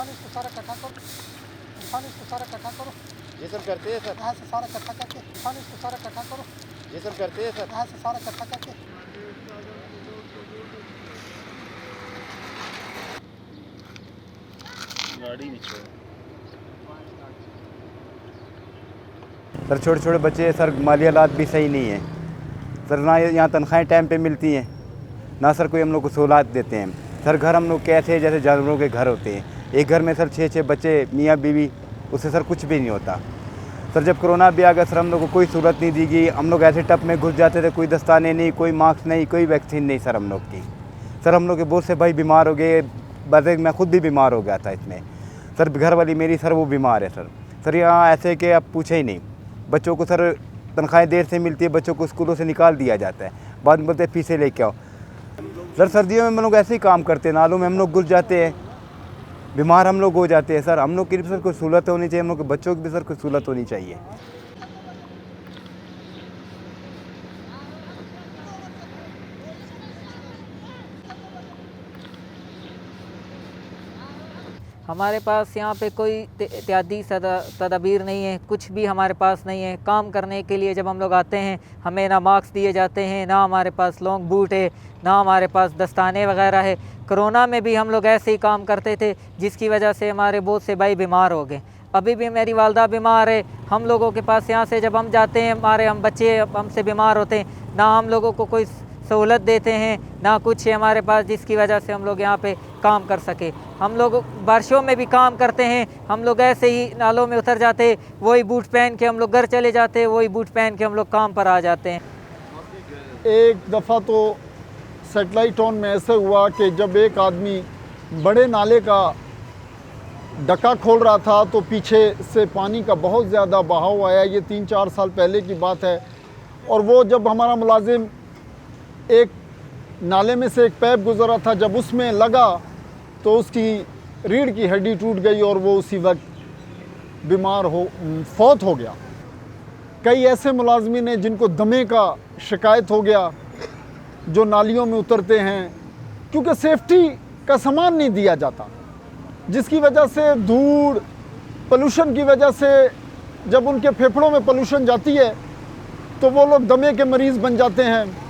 इरफान इसको सारा इकट्ठा करो, इरफान इसको सारा इकट्ठा करो। ये सब करते हैं सर। यहाँ से सारा इकट्ठा करके इरफान इसको सारा इकट्ठा करो। ये सब करते हैं सर। यहाँ से सारा इकट्ठा करके गाड़ी नहीं छोड़। सर छोटे छोटे बच्चे हैं सर, माली हालात भी सही नहीं है सर, ना यहाँ तनख्वाहें टाइम पे मिलती हैं, ना सर कोई हम लोग को सहूलत देते हैं सर। घर हम लोग कैसे जैसे जानवरों के घर होते हैं, एक घर में सर 6-6 बच्चे, मियाँ बीवी, उससे सर कुछ भी नहीं होता सर। जब कोरोना भी आ गया सर, हम लोग को कोई सहूलत नहीं दी गई, हम लोग ऐसे टप में घुस जाते थे, कोई दस्ताने नहीं, कोई मास्क नहीं, कोई वैक्सीन नहीं सर हम लोग की। सर हम लोग के बहुत से भाई बीमार हो गए, बस मैं खुद भी बीमार हो गया था इसमें सर। घर वाली मेरी सर वो बीमार है सर। सर यहाँ ऐसे कि आप पूछे ही नहीं, बच्चों को सर तनख्वाहें देर से मिलती है, बच्चों को स्कूलों से निकाल दिया जाता है, बाद में बोलते हैं फीसें लेके आओ सर। सर्दियों में हम लोग ऐसे ही काम करते हैं, नालों में हम लोग घुस जाते हैं, बीमार हम लोग हो जाते हैं सर। हम लोग की भी सर कोई सहूलत होनी चाहिए, हम लोग के बच्चों की भी सर कोई सहूलत होनी चाहिए। हमारे पास यहाँ पे कोई इत्यादि तदाबीर नहीं है, कुछ भी हमारे पास नहीं है। काम करने के लिए जब हम लोग आते हैं, हमें ना मास्क दिए जाते हैं, ना हमारे पास लॉन्ग बूट है, ना हमारे पास दस्ताने वगैरह है। कोरोना में भी हम लोग ऐसे ही काम करते थे, जिसकी वजह से हमारे बहुत से भाई बीमार हो गए। अभी भी मेरी वालदा बीमार है। हम लोगों के पास यहाँ से जब हम जाते हैं, हम बच्चे हमसे बीमार होते हैं, ना हम लोगों को कोई सहूलत देते हैं, ना कुछ है हमारे पास, जिसकी वजह से हम लोग यहाँ पे काम कर सके। हम लोग बारिशों में भी काम करते हैं, हम लोग ऐसे ही नालों में उतर जाते, वही बूट पहन के हम लोग घर चले जाते, वही बूट पहन के हम लोग काम पर आ जाते हैं। एक दफ़ा तो सेटेलाइट टाउन में ऐसे हुआ कि जब एक आदमी बड़े नाले का डक्का खोल रहा था, तो पीछे से पानी का बहुत ज़्यादा बहाव आया। ये 3-4 साल पहले की बात है। और वो जब हमारा मुलाजिम एक नाले में से एक पैप गुजरा था, जब उसमें लगा तो उसकी रीढ़ की हड्डी टूट गई और वो उसी वक्त बीमार फौत हो गया। कई ऐसे मुलाजमीन हैं जिनको दमे का शिकायत हो गया, जो नालियों में उतरते हैं, क्योंकि सेफ्टी का सामान नहीं दिया जाता, जिसकी वजह से धूड़ पोल्यूशन की वजह से जब उनके फेफड़ों में पोल्यूशन जाती है तो वो लोग दमे के मरीज़ बन जाते हैं।